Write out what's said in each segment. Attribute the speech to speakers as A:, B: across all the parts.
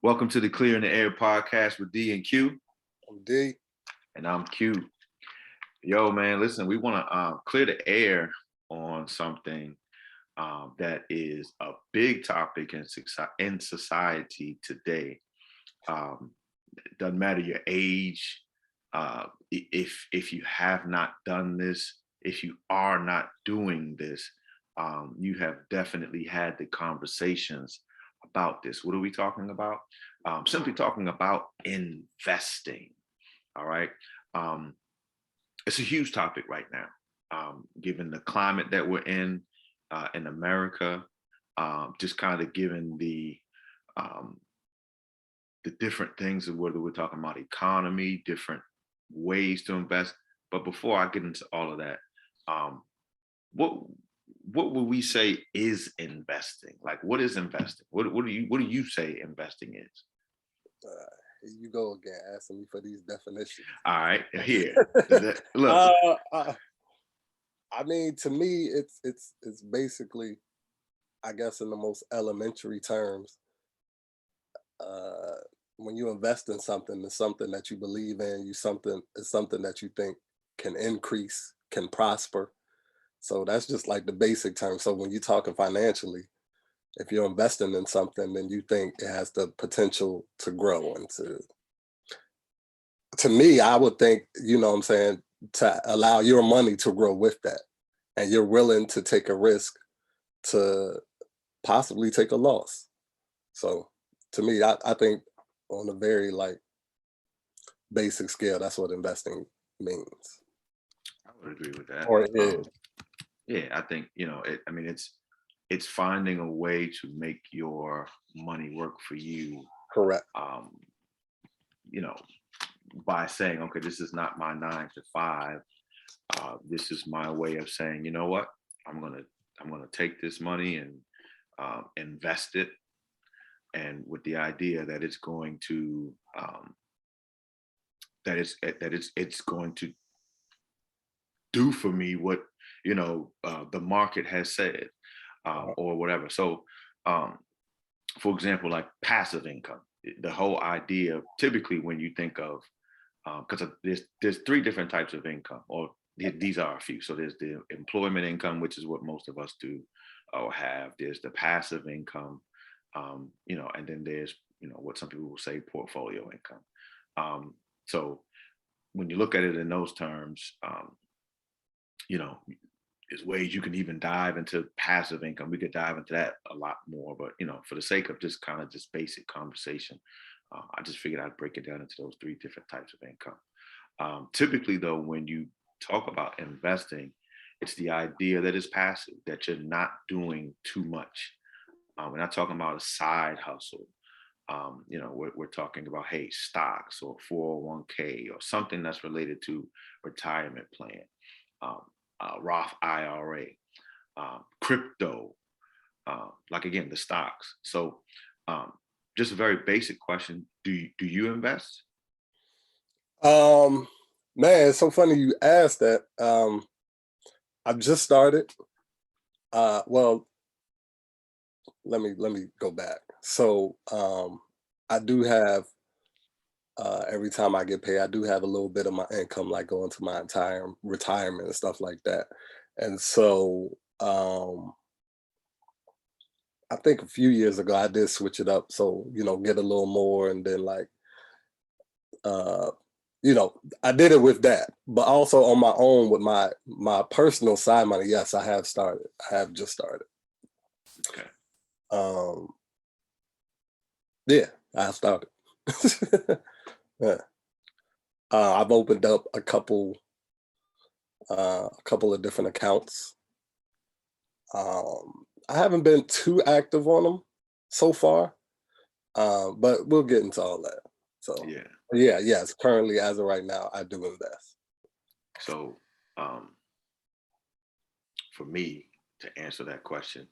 A: Welcome to the Clear in the Air podcast with D and Q,
B: I'm D.
A: and I'm Q. Yo, man, listen, we want to clear the air on something that is a big topic in society today. It doesn't matter your age. If you have not done this, if you are not doing this, you have definitely had the conversations about this. What are we talking about? Simply talking about investing. All right. Um, it's a huge topic right now, given the climate that we're in America. Just kind of given um, the different things of whether we're talking about economy, different ways to invest. But before I get into all of that, um, what what would we say is investing? Like, what is investing? What do you say investing is?
B: Here you go again, asking me for these definitions.
A: All right, here. Look,
B: uh, uh, I mean, to me, it's basically, I guess, in the most elementary terms, uh, when you invest in something, it's something that you believe in. It's something that you think can increase, can prosper. So that's just like the basic term. So when you're talking financially, if you're investing in something, then you think it has the potential to grow and to me, I would think, you know what I'm saying, to allow your money to grow with that. And you're willing to take a risk to possibly take a loss. So to me, I think on a very like basic scale, that's what investing means.
A: I would agree with that.
B: Or it is.
A: Yeah, I think I mean, it's finding a way to make your money work for you.
B: Correct.
A: Um, you know, by saying, okay, this is not my 9 to 5. This is my way of saying, you know what, I'm gonna take this money and invest it, and with the idea that it's going to it's going to do for me what the market has said, or whatever. So, um, for example, like passive income, the whole idea typically when you think of because there's three different types of income, or these are a few. So there's the employment income, which is what most of us do or have. There's the passive income, and then there's what some people will say portfolio income. So when you look at it in those terms, you know, there's ways you can even dive into passive income. We could dive into that a lot more, but for the sake of just kind of just basic conversation, I just figured I'd break it down into those three different types of income. Typically, though, when you talk about investing, it's the idea that it's passive, that you're not doing too much. We're not talking about a side hustle. We're talking about, hey, stocks or 401k or something that's related to retirement plan, um, Roth IRA, crypto, like again, the stocks. So just a very basic question. Do you invest?
B: Um, Man, it's so funny you asked that. I've just started. Well, let me go back. So I do have every time I get paid, I do have a little bit of my income like going to my entire retirement and stuff like that. And so I think a few years ago I did switch it up. So, get a little more and then like uh I did it with that, but also on my own with my personal side money. Yes, I have started. I have just started.
A: Okay.
B: Um yeah, I have started. Yeah. I've opened up a couple of different accounts. I haven't been too active on them so far, but we'll get into all that. So,
A: Yeah.
B: yeah, yes, currently as of right now, I do invest.
A: So um, for me to answer that question,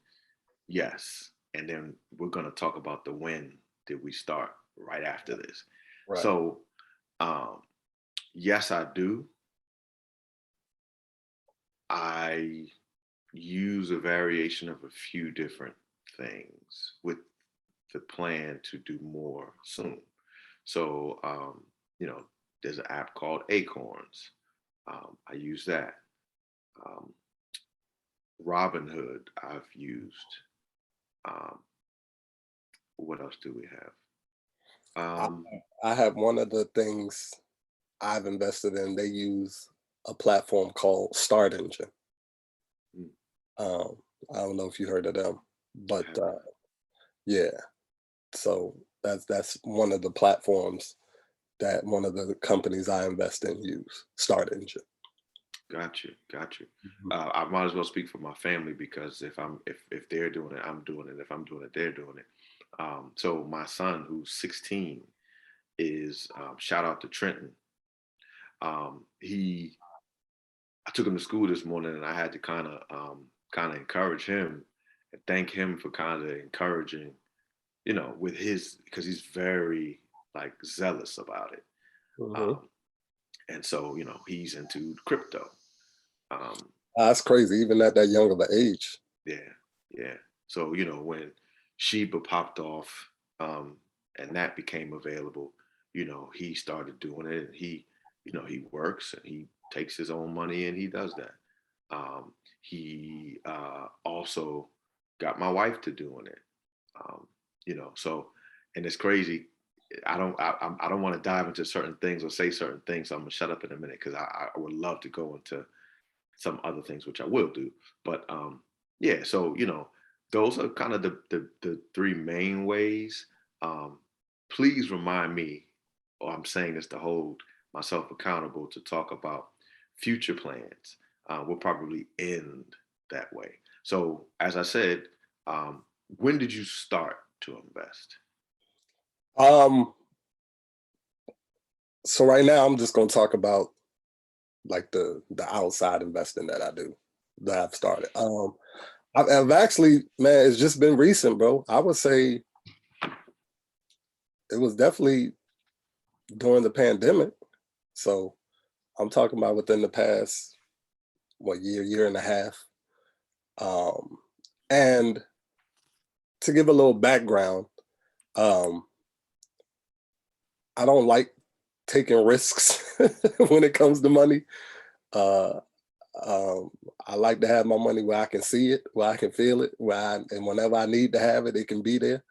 A: yes. And then we're going to talk about the when did we start right after this.
B: Right.
A: So, um, yes, I do. I use a variation of a few different things with to plan to do more soon. So, there's an app called Acorns. I use that. Um, Robinhood, I've used. Um, what else do we have?
B: I,
A: Um,
B: I have one of the things I've invested in. They use a platform called Start Engine.
A: mm,
B: Um, I don't know if you heard of them,
A: I
B: but
A: have not.
B: yeah. So that's one of the platforms that one of the companies I invest in use. Start Engine.
A: Got you, got you.
B: Mhm.
A: I might as well speak for my family because if they're doing it, I'm doing it. If I'm doing it, they're doing it. So my son, who's 16, is shout out to Trenton. He I took him to school this morning, and I had to kind of encourage him and thank him for kind of encouraging, with his because he's very like zealous about it.
B: Mhm.
A: Um, and so he's into crypto. Um,
B: That's crazy, even at that young of an age.
A: yeah, yeah. So when Sheba popped off, um, and that became available, he started doing it. And he works and he takes his own money and he does that. He also got my wife to doing it. So and it's crazy. I don't want to dive into certain things or say certain things. So I'm gonna shut up in a minute because I would love to go into some other things, which I will do. But yeah, so those are kind of the three main ways. Um, Please remind me, or I'm saying this to hold myself accountable to talk about future plans. We'll probably end that way. So as I said, um, when did you start to invest?
B: Um, so right now I'm just gonna talk about like the outside investing that I do, that I've started. I've actually, man, it's just been recent, bro. I would say it was definitely during the pandemic. So I'm talking about within the past, what, year and a half. Um, and to give a little background, um, I don't like taking risks when it comes to money. Uh, um, I like to have my money where I can see it, where I can feel it, and whenever I need to have it, it can be there.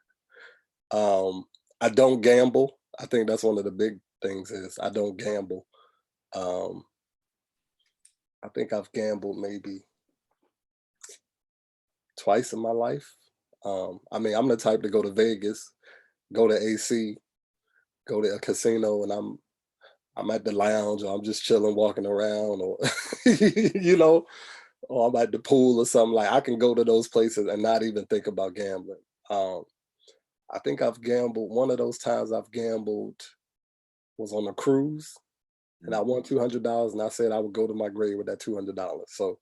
B: I don't gamble. I think that's one of the big things is I don't gamble. Um, I think I've gambled maybe twice in my life. I mean, I'm the type to go to Vegas, go to AC, go to a casino, and I'm at the lounge, or I'm just chilling, walking around, or you know, or I'm at the pool or something. Like I can go to those places and not even think about gambling. Um, I think I've gambled. One of those times I've gambled was on a cruise, and I won $200, and I said I would go to my grave with that $200. So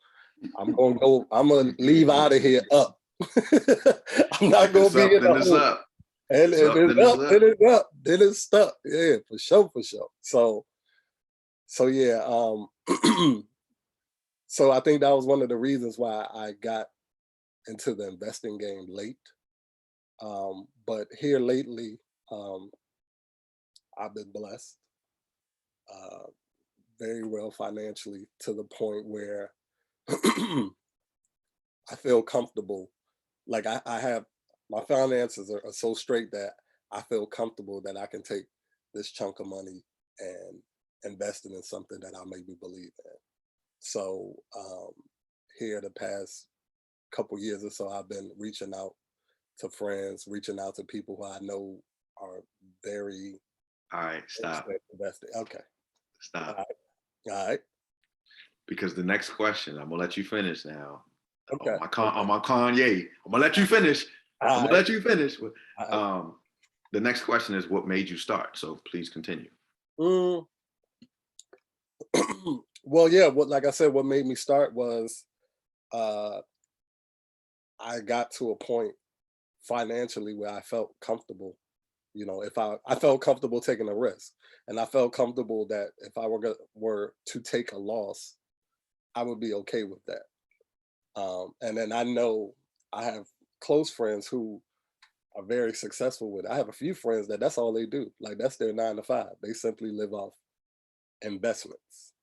B: I'm gonna go. I'm gonna leave out of here up. I'm not
A: If
B: gonna
A: it's
B: be
A: up,
B: in
A: then
B: the
A: it's
B: hole.
A: up. If
B: And
A: it's
B: if
A: up,
B: it's
A: then it's
B: up, then
A: up.
B: it's up. Then it's stuck. Yeah, for sure, for sure. So yeah. So I think that was one of the reasons why I got into the investing game late. But here lately, um, I've been blessed uh, very well financially to the point where I feel comfortable. Like I have my finances are so straight that I feel comfortable that I can take this chunk of money and invest it in something that I maybe believe in. So here the past couple years or so, I've been reaching out to friends, reaching out to people who I know are very
A: All right,
B: interested
A: stop,
B: in investing. Okay, all
A: stop.
B: right, all right,
A: Because the next question, I'm gonna let you finish now.
B: okay,
A: On
B: okay,
A: my Kanye, I'm gonna let you finish. I'm
B: all
A: gonna
B: right,
A: let you finish.
B: all right.
A: Um, the next question is what made you start? So please continue.
B: Mm. Well, yeah. What, like I said, what made me start was uh, I got to a point financially where I felt comfortable. You know, if I felt comfortable taking a risk, and I felt comfortable that if I were to take a loss, I would be okay with that. And then I know I have close friends who are very successful with it. I have a few friends that's all they do. Like that's their 9 to 5. They simply live off investments.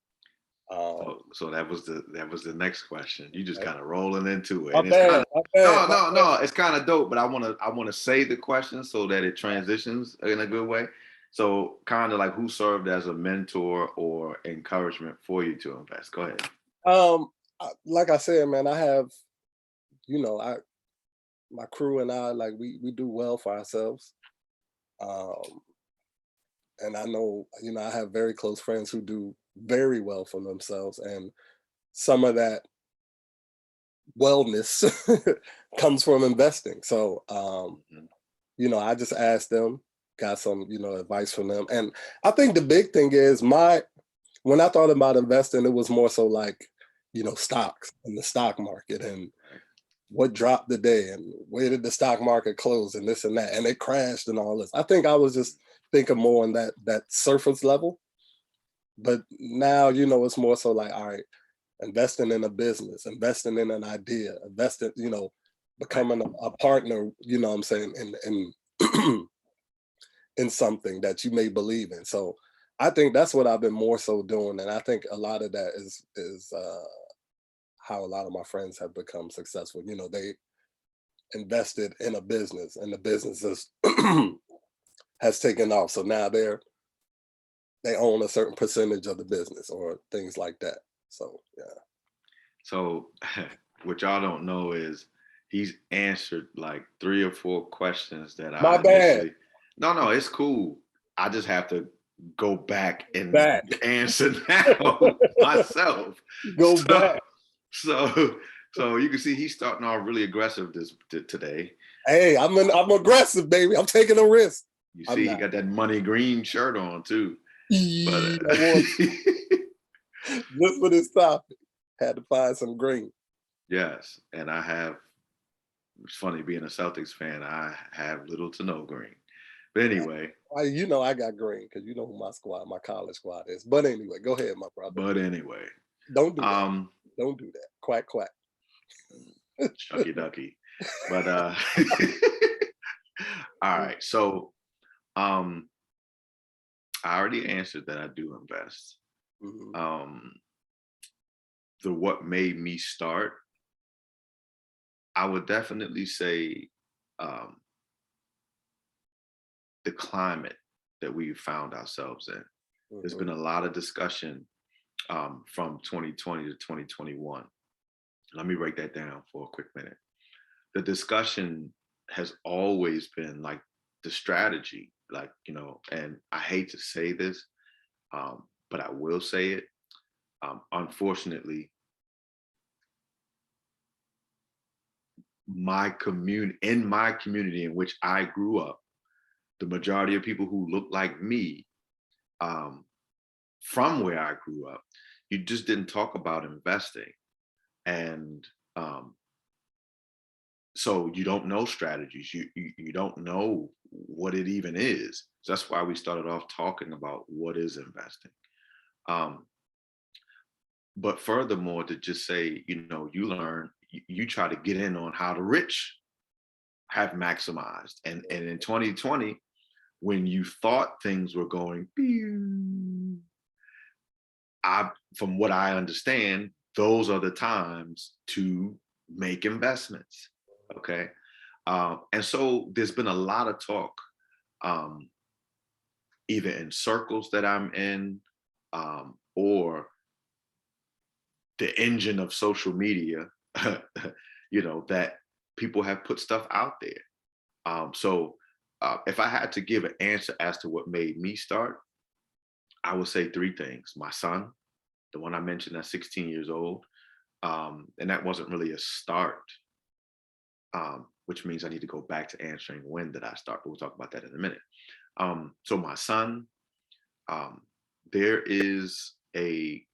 A: So that was the next question. You just
B: Right?
A: kind of rolling into it,
B: My
A: and it's kind
B: bad,
A: of
B: my bad,
A: no,
B: my
A: no,
B: bad.
A: no. It's kind of dope, but I want to say the question so that it transitions in a good way. So, kind of like, who served as a mentor or encouragement for you to invest? Go ahead.
B: Like I said, man, I have, I my crew and I, like we do well for ourselves. Um, and I know, I have very close friends who do very well for themselves, and some of that wellness comes from investing. So,
A: Mhm.
B: I just asked them, got some, advice from them. And I think the big thing is when I thought about investing, it was more so like, stocks and the stock market and
A: Right.
B: what dropped the day and where did the stock market close and this and that. And it crashed and all this. I think I was just thinking more on that surface level. But now, it's more so like, all right, investing in a business, investing in an idea, investing,
A: Right.
B: becoming a partner, what I'm saying, in in something that you may believe in. So I think that's what I've been more so doing. And I think a lot of that is how a lot of my friends have become successful. They invested in a business and the business has taken off. So now they own a certain percentage of the business or things like that. So yeah.
A: So, what y'all don't know is he's answered like 3 or 4 questions that
B: My
A: I
B: bad.
A: initially. No, no, it's cool. I just have to go back and
B: Back.
A: answer now myself.
B: Go
A: So,
B: back.
A: so, so you can see he's starting off really aggressive today.
B: Hey, I'm aggressive, baby. I'm taking a risk.
A: You
B: I'm
A: see, he
B: not.
A: got that money green shirt on too. But
B: I want just for this topic. Had to find some green.
A: yes, and I have. It's funny being a Celtics fan. I have little to no green. But anyway,
B: I got green because you know who my college squad is. But anyway, go ahead, my brother.
A: but anyway,
B: Don't do that.
A: um,
B: Don't do that. Quack quack.
A: shucky ducky. But all right. So um, I already answered that I do invest.
B: Mhm.
A: Um, the what made me start, I would definitely say um, the climate that we found ourselves in. There's
B: Mhm.
A: been a lot of discussion from 2020 to 2021. Let me break that down for a quick minute. The discussion has always been like the strategy, like, and I hate to say this, but I will say it. Unfortunately, my community in which I grew up, the majority of people who look like me, um, from where I grew up, you just didn't talk about investing. And so you don't know strategies. You don't know what it even is. So that's why we started off talking about what is investing. Um, but furthermore, to just say, you learn, you try to get in on how the rich have maximized. And in 2020, when you thought things were going, pew, from what I understand, those are the times to make investments. Okay. And so there's been a lot of talk, um, either in circles that I'm in, or the engine of social media, that people have put stuff out there. So if I had to give an answer as to what made me start, I would say 3 things. My son, the one I mentioned at 16 years old, and that wasn't really a start, which means I need to go back to answering when did I start, but we'll talk about that in a minute. So my son, um, there is a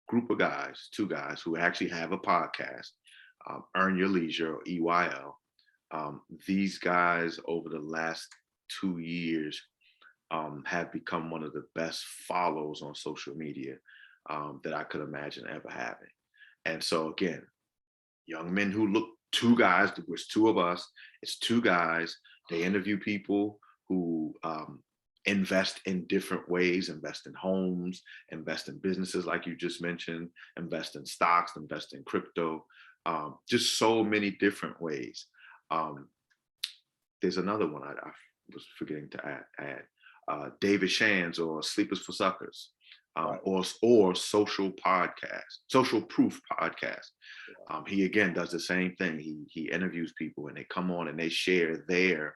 A: group of guys, 2 guys who actually have a podcast, Earn Your Leisure, or EYL. These guys over the last 2 years have become one of the best follows on social media that I could imagine ever having. And so again, young men who look two guys, there's two of us, it's two guys. They interview people who invest in different ways, invest in homes, invest in businesses like you just mentioned, invest in stocks, invest in crypto, just so many different ways. There's another one I was forgetting to add. David Shands or Sleepers for Suckers,
B: Right.
A: or Social Proof podcast. He again does the same thing. He interviews people and they come on and they share their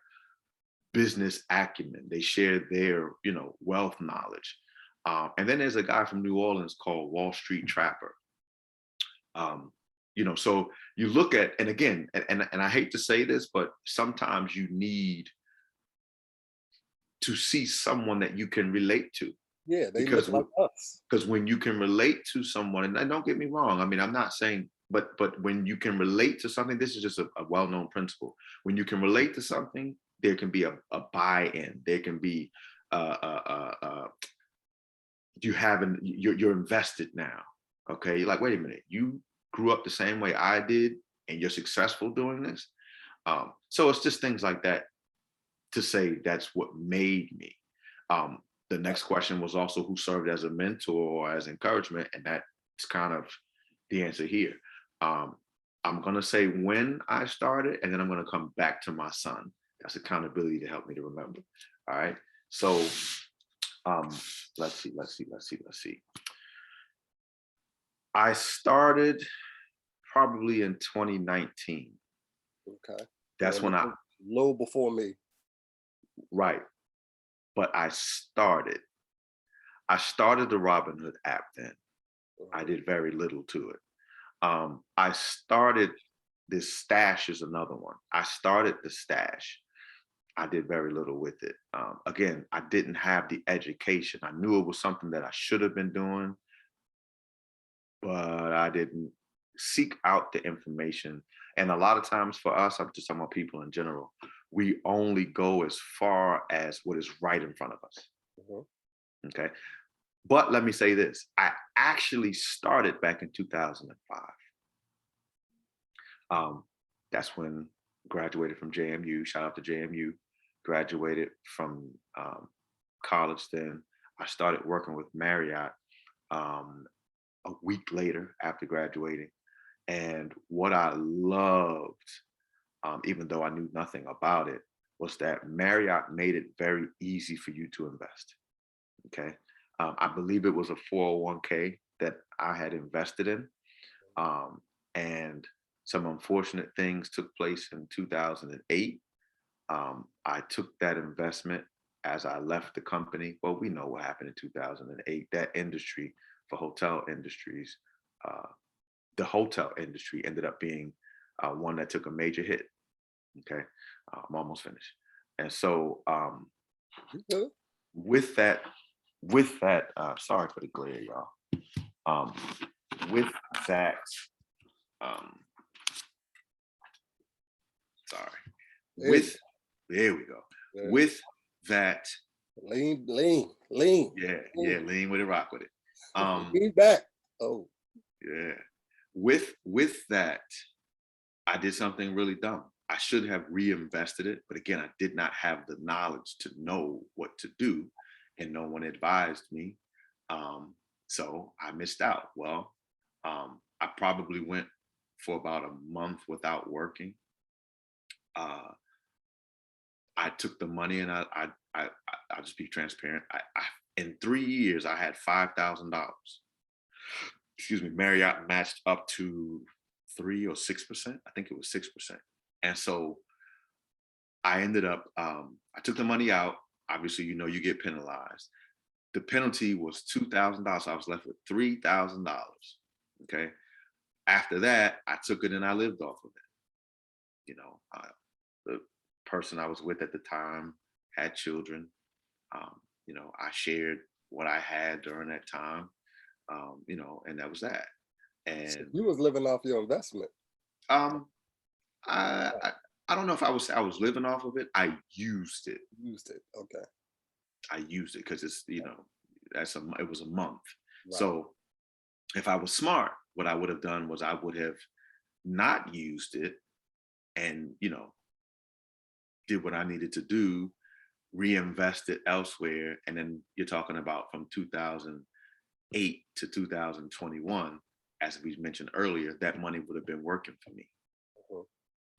A: business acumen. They share their, wealth knowledge. And then there's a guy from New Orleans called Wall Street Trapper. So you look at, and again, and I hate to say this, but sometimes you need to see someone that you can relate to.
B: Yeah, they look like us.
A: Because when you can relate to someone, and don't get me wrong, I mean, I'm not saying, but when you can relate to something, this is just a well-known principle. When you can relate to something, there can be a buy-in. There can be you're invested now. Okay, you're like, wait a minute, you grew up the same way I did, and you're successful doing this. So it's just things like that to say that's what made me. The next question was also who served as a mentor or as encouragement, and that's kind of the answer here. I'm going to say when I started, and then I'm going to come back to my son. That's accountability to help me to remember. All right. So let's see. I started probably in 2019.
B: Okay.
A: That's when
B: a little before me.
A: Right. But I started the Robinhood app then. I did very little to it. I started this Stash is another one. I started the Stash. I did very little with it. Again, I didn't have the education. I knew it was something that I should have been doing, but I didn't seek out the information. And a lot of times for us, I'm just talking about people in general, we only go as far as what is right in front of us. Mm-hmm. Okay. But let me say this, I actually started back in 2005. That's when I graduated from JMU, shout out to JMU, graduated from college then. I started working with Marriott a week later after graduating. And what I loved, even though I knew nothing about it, was that Marriott made it very easy for you to invest. Okay. I believe it was a 401k that I had invested in. And some unfortunate things took place in 2008. I took that investment as I left the company. Well, we know what happened in 2008. That industry for hotel industries, the hotel industry ended up being one that took a major hit. Okay. I'm almost finished. And so with that, sorry for the glare, y'all. With that, there we go. Yeah. With that,
B: lean.
A: Yeah, lean with it, rock with it.
B: Lean back. Oh,
A: yeah. With that, I did something really dumb. I should have reinvested it, but again, I did not have the knowledge to know what to do, and no one advised me. So I missed out. Well, I probably went for about a month without working. I took the money and I'll just be transparent. I in 3 years I had $5,000. Excuse me, Marriott matched up to 3 or 6%. I think it was 6%. And so I ended up, I took the money out. Obviously, you get penalized. The penalty was $2,000. So I was left with $3,000. Okay. After that, I took it and I lived off of it. The person I was with at the time had children. I shared what I had during that time, and that was that. And
B: so you was living off your investment.
A: I don't know if I was living off of it. I used it.
B: Okay.
A: I used it because it's, it was a month. Right. So if I was smart, what I would have done was I would have not used it and, did what I needed to do, reinvested elsewhere. And then you're talking about from 2008 to 2021, as we mentioned earlier, that money would have been working for me.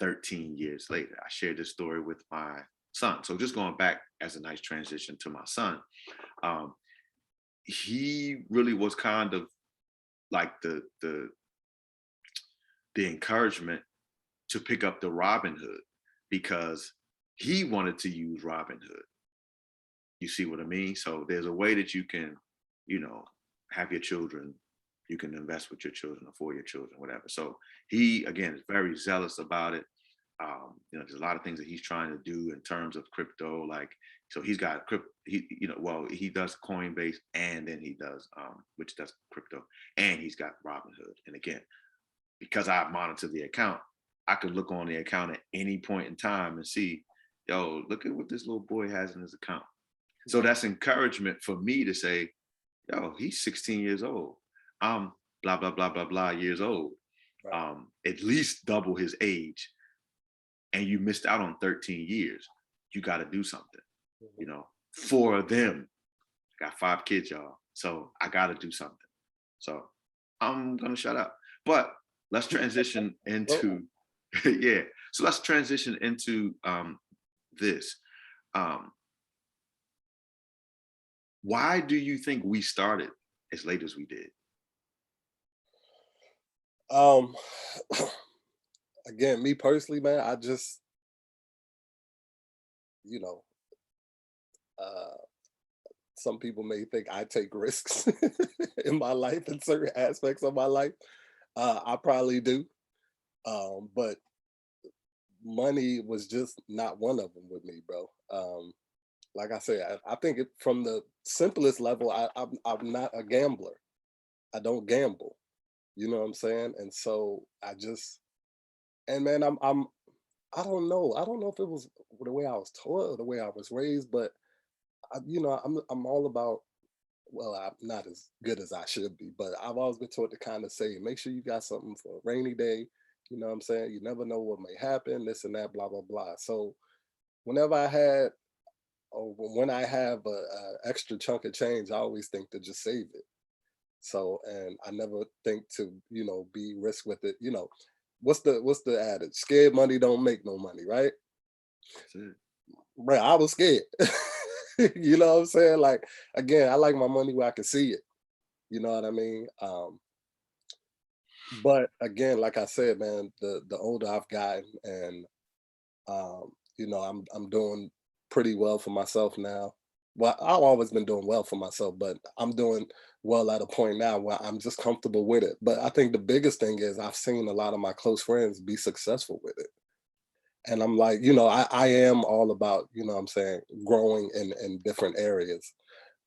A: 13 years later, I shared this story with my son. So just going back as a nice transition to my son, he really was kind of like the encouragement to pick up the Robinhood, because he wanted to use Robinhood. You see what I mean? So there's a way that you can, have your children, you can invest with your children or for your children, whatever. So he, again, is very zealous about it. There's a lot of things that he's trying to do in terms of crypto. Like, so he's got he does Coinbase, and then he does, which does crypto, and he's got Robinhood. And again, because I monitor the account, I could look on the account at any point in time and see, yo, look at what this little boy has in his account. So that's encouragement for me to say, yo, he's 16 years old. I'm blah, blah, blah, blah, blah years old. Right. At least double his age. And you missed out on 13 years. You got to do something, for them. I got 5 kids, y'all. So I got to do something. So I'm going to shut up. But let's transition into, yeah. So let's transition into this. Why do you think we started as late as we did?
B: Again, me personally, man, I just, some people may think I take risks in my life, in certain aspects of my life. I probably do. But money was just not one of them with me, bro. Like I said, I think from the simplest level, I'm not a gambler. I don't gamble. You know what I'm saying? And so I just, and man, I don't know. I don't know if it was the way I was taught or the way I was raised, but I'm all about, well, I'm not as good as I should be, but I've always been taught to kind of say, make sure you got something for a rainy day. You know what I'm saying? You never know what may happen, this and that, blah, blah, blah. So whenever I had, or when I have a extra chunk of change, I always think to just save it. So, and I never think to, be risk with it. What's the adage? Scared money don't make no money, right? Right. I was scared. You know what I'm saying? Like, again, I like my money where I can see it. You know what I mean? But again, like I said, man, the older I've gotten, and I'm doing pretty well for myself now. Well, I've always been doing well for myself, but I'm doing well at a point now where I'm just comfortable with it. But I think the biggest thing is I've seen a lot of my close friends be successful with it. And I'm like, I am all about, what I'm saying, growing in different areas.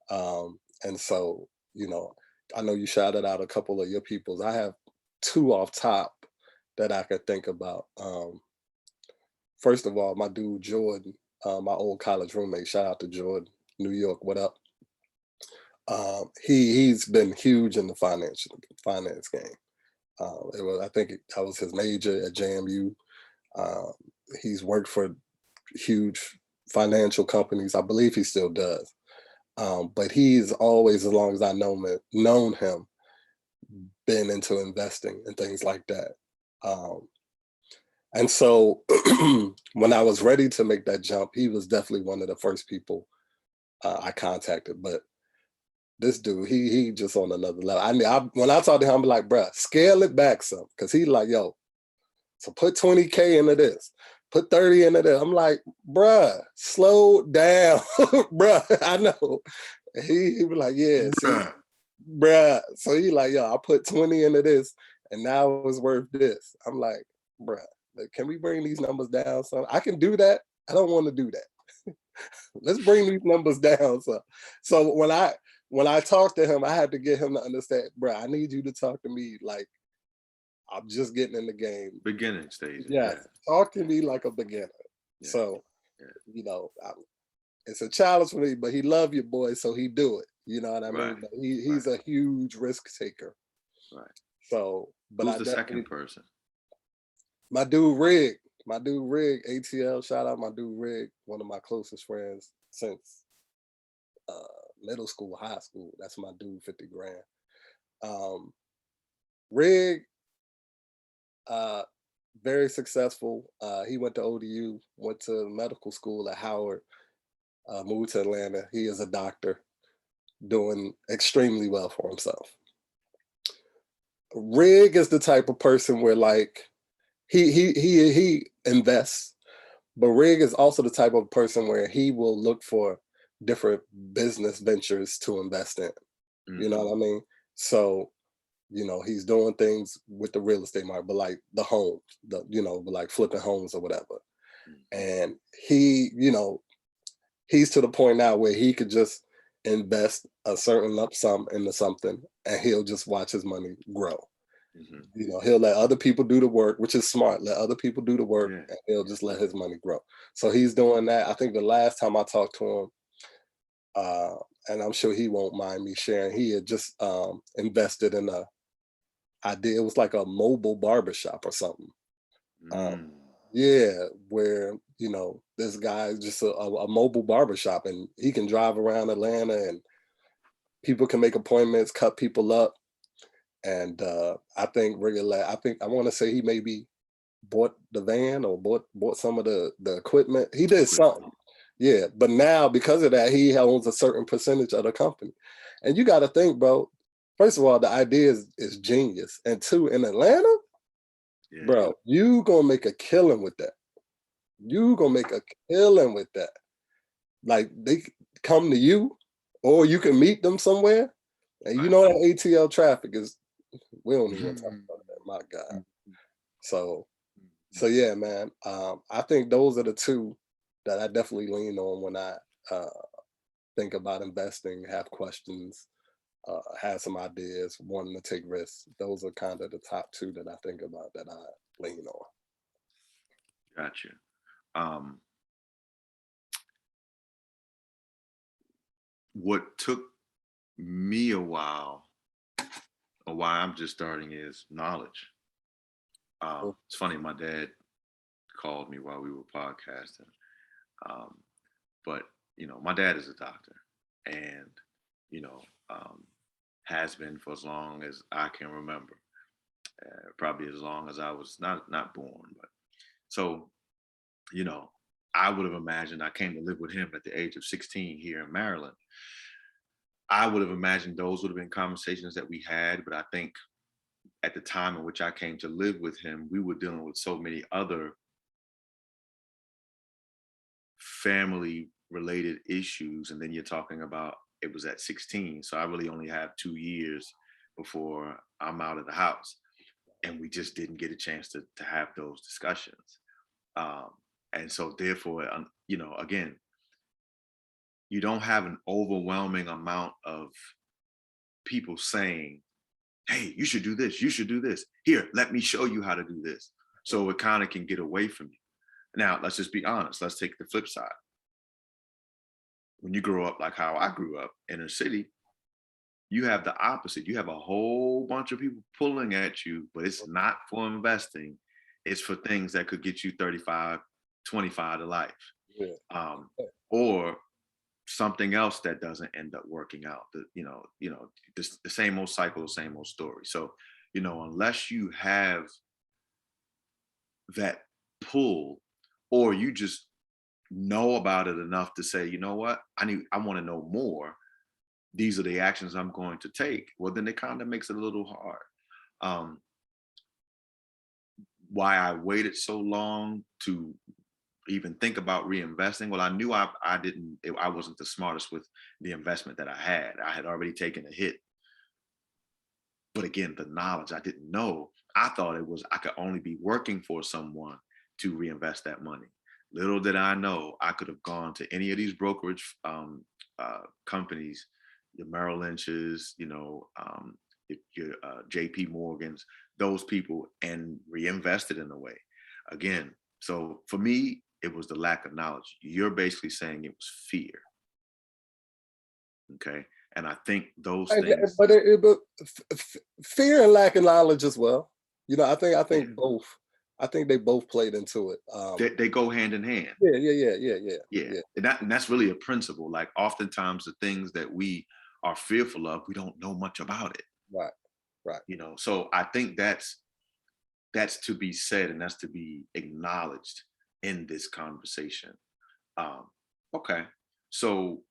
B: And so, I know you shouted out a couple of your peoples. I have 2 off top that I could think about. First of all, my dude Jordan, my old college roommate, shout out to Jordan, New York, what up? He's been huge in the finance game. I think that was his major at JMU. He's worked for huge financial companies. I believe he still does. But he's always, as long as I known him, been into investing and things like that. And so when I was ready to make that jump, he was definitely one of the first people I contacted. But this dude, he just on another level. When I talk to him, I'm like, bruh, scale it back some. Because he's like, yo, so put 20K into this, put 30 into this. I'm like, bruh, slow down, bruh. I know. He was like, yeah, see, bruh. So he like, yo, I put 20 into this, and now it's worth this. I'm like, bruh, can we bring these numbers down? So I can do that. I don't want to do that. Let's bring these numbers down. So when I talked to him, I had to get him to understand, bruh, I need you to talk to me like I'm just getting in the game.
A: Beginning stage.
B: Yeah. Talk to me like a beginner. Yeah. So, it's a challenge for me, but he love your boy, so he do it. You know what I mean? But he's a huge risk taker.
A: Right.
B: So, but
A: who's the second person?
B: My dude Rig. My dude Rig, ATL, shout out my dude Rig, one of my closest friends since middle school, high school. That's my dude, 50 grand. Rig, uh, very successful. He went to ODU, went to medical school at Howard, moved to Atlanta. He is a doctor, doing extremely well for himself. Rig is the type of person where like he invests, but Rig is also the type of person where he will look for different business ventures to invest in. You know what I mean? So, you know, he's doing things with the real estate market, but like the homes, like flipping homes or whatever. And he, you know, he's to the point now where he could just invest a certain lump sum into something and he'll just watch his money grow. You know, he'll let other people do the work, which is smart. Let other people do the work and he'll just let his money grow. So he's doing that. I think the last time I talked to him, and I'm sure he won't mind me sharing, he had just invested in it was like a mobile barbershop or something. Yeah, where, you know, this guy is just a mobile barbershop and he can drive around Atlanta and people can make appointments, cut people up. And I want to say he maybe bought the van or bought some of the equipment. He did something. Yeah, but now because of that, he owns a certain percentage of the company. And you got to think, bro, first of all, the idea is genius. And two, in Atlanta, bro, you gonna make a killing with that. You gonna make a killing with that. Like they come to you or you can meet them somewhere. And you know that ATL traffic is, we don't even want to talk about that, my God. So yeah, man. I think those are the two that I definitely lean on when I think about investing, have questions, have some ideas, wanting to take risks. Those are kind of the top two that I think about that I lean on.
A: Gotcha. What took me a while, or why I'm just starting, is knowledge. It's funny, my dad called me while we were podcasting. But, you know, my dad is a doctor and, you know, has been for as long as I can remember, probably as long as I was not born. But so, you know, I would have imagined, I came to live with him at the age of 16 here in Maryland. I would have imagined those would have been conversations that we had, but I think at the time in which I came to live with him, we were dealing with so many other family related issues. And then you're talking about, it was at 16. So I really only have 2 years before I'm out of the house. And we just didn't get a chance to have those discussions. And so therefore, you know, again, you don't have an overwhelming amount of people saying, hey, you should do this, you should do this. Here, let me show you how to do this. So it kind of can get away from you. Now, let's just be honest. Let's take the flip side. When you grow up like how I grew up, inner city, you have the opposite. You have a whole bunch of people pulling at you, but it's not for investing. It's for things that could get you 35, 25 to life. Or something else that doesn't end up working out. The same old cycle, the same old story. So, you know, unless you have that pull, or you just know about it enough to say, you know what, I want to know more. These are the actions I'm going to take. Well, then it kind of makes it a little hard. Why I waited so long to even think about reinvesting? Well, I knew I wasn't the smartest with the investment that I had. I had already taken a hit. But again, the knowledge, I didn't know. I thought it was, I could only be working for someone to reinvest that money. Little did I know, I could have gone to any of these brokerage companies, your Merrill Lynch's, you know, your JP Morgan's, those people, and reinvested in a way. Again, so for me, it was the lack of knowledge. You're basically saying it was fear. Okay. And I think those things.
B: But fear and lack of knowledge as well. You know, I think both. I think they both played into it.
A: They go hand in hand.
B: Yeah.
A: And that's really a principle. Like oftentimes the things that we are fearful of, we don't know much about it.
B: Right, right.
A: So I think that's to be said, and that's to be acknowledged in this conversation. Um, okay, so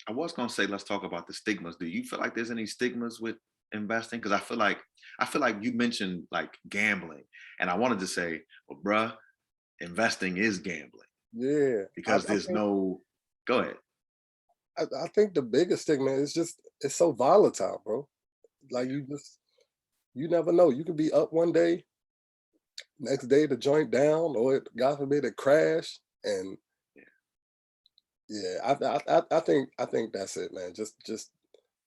A: I was gonna say let's talk about the stigmas. Do you feel like there's any stigmas with investing? Because I feel like you mentioned like gambling, and I wanted to say, well, bruh, investing is gambling
B: Yeah,
A: because there's no. Go ahead.
B: I think the biggest stigma is just it's so volatile, bro. Like
A: Yeah,
B: you never know. You could be up one day, next day the joint down, or God forbid it crash. And
A: yeah,
B: yeah, I think that's it, man. Just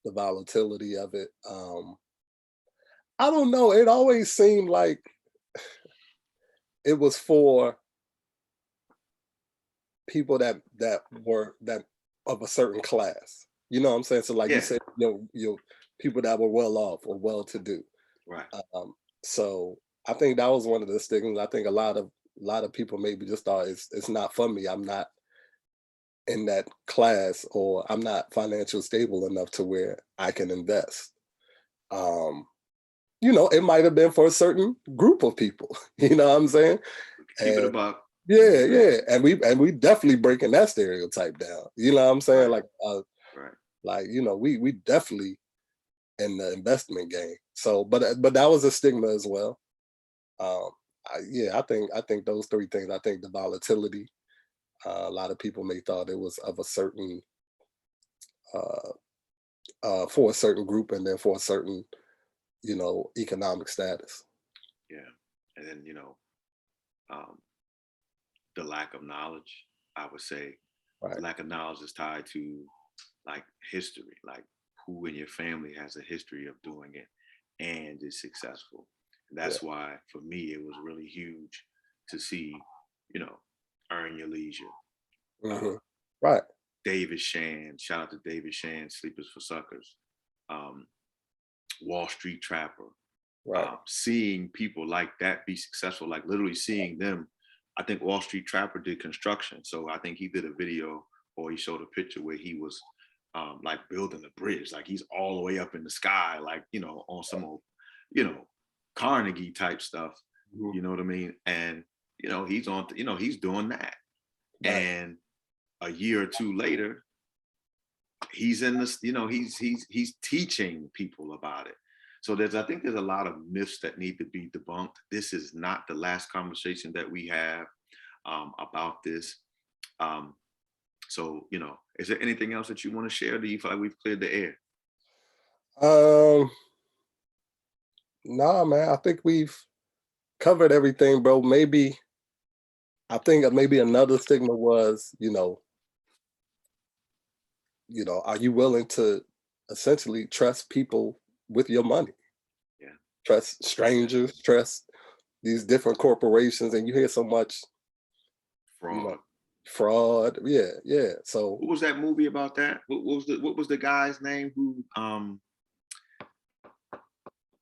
B: the volatility of it. I don't know. It always seemed like it was for people that were that of a certain class. You know what I'm saying? So like you
A: yeah.
B: said, people that were well off or well to do.
A: Right.
B: Um, so I think that was one of the stigmas. I think a lot of people maybe just thought it's not for me. I'm not in that class, or I'm not financially stable enough to where I can invest. Um, it might have been for a certain group of people. You know what I'm saying?
A: Keep it a
B: And
A: buck.
B: yeah, yeah, and we definitely breaking that stereotype down. You know what I'm saying?
A: Right. Right.
B: We definitely in the investment game. So, but that was a stigma as well. Um, I think those three things. I think the volatility. A lot of people may thought it was of a certain uh, for a certain group, and then for a certain economic status.
A: Yeah. And then um, the lack of knowledge. I would say
B: Right.
A: lack of knowledge is tied to like history, like who in your family has a history of doing it and is successful. And
B: Yeah.
A: that's why for me it was really huge to see, you know, Earn Your Leisure. Uh,
B: Hmm. Right.
A: David Shan, shout out to David Shan, Sleepers for Suckers. Um, Wall Street Trapper,
B: Right.
A: seeing people like that be successful, like literally seeing them. I think Wall Street Trapper did construction. So I think he did a video or he showed a picture where he was like building a bridge. Like he's all the way up in the sky, like, on some old, you know, Carnegie type stuff.
B: Mhm.
A: You know what I mean? And, he's doing that.
B: Right.
A: And a year or two later, he's in this, he's teaching people about it. So I think there's a lot of myths that need to be debunked. This is not the last conversation that we have about this. Um, so is there anything else that you want to share? Do you feel like we've cleared the air?
B: Um. Nah, man. I think we've covered everything, bro. Maybe I think maybe another stigma was, are you willing to essentially trust people with your money?
A: Yeah.
B: Trust strangers, trust these different corporations, and you hear so much, you know,
A: Fraud.
B: fraud. Yeah, yeah. So
A: What was that movie about that? What was the guy's name who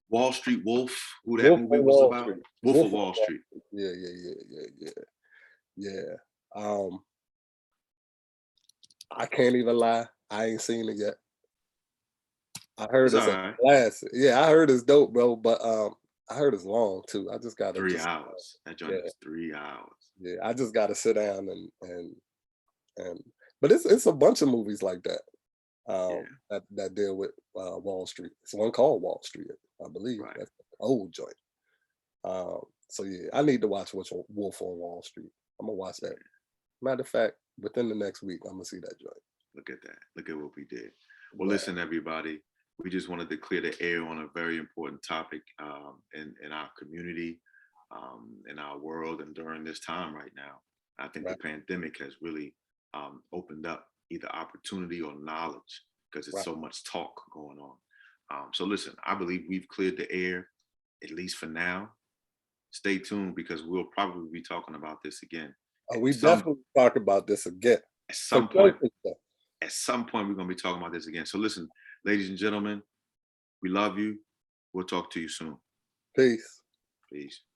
A: Wall Street Wolf? Who that
B: Wolf
A: movie
B: on
A: was
B: Wall
A: about?
B: Street.
A: Wolf of
B: Wolf on
A: Wall
B: Wall
A: Street.
B: Street. Yeah, yeah. I can't even lie. I ain't seen it yet. I heard
A: It's all
B: it's a
A: right.
B: classic. Yeah, I heard it's dope, bro. But I heard it's long too. I just gotta
A: 3 hours. That
B: yeah,
A: joint is 3 hours.
B: yeah. I just gotta sit down and but it's a bunch of movies like that.
A: Yeah.
B: That deal with Wall Street. It's one called Wall Street, I believe.
A: Right.
B: That's an old joint. So yeah, I need to watch Wolf on Wall Street. I'm gonna watch
A: Yeah.
B: that. Matter of fact, within the next week, I'm gonna see that joint.
A: Look at that. Look at what we did. Well,
B: Yeah,
A: listen, everybody. We just wanted to clear the air on a very important topic in our community, in our world, and during this time right now. I think the
B: right,
A: pandemic has really opened up either opportunity or knowledge because it's
B: right.
A: so much talk going on. So, listen, I believe we've cleared the air, at least for now. Stay tuned because we'll probably be talking about this again
B: Oh,
A: at
B: we
A: some
B: definitely talk about this again.
A: at
B: For
A: some
B: sure,
A: point.
B: for sure.
A: At some point, we're going to be talking about this again. So, listen, ladies and gentlemen, we love you. We'll talk to you soon.
B: Peace.
A: Peace.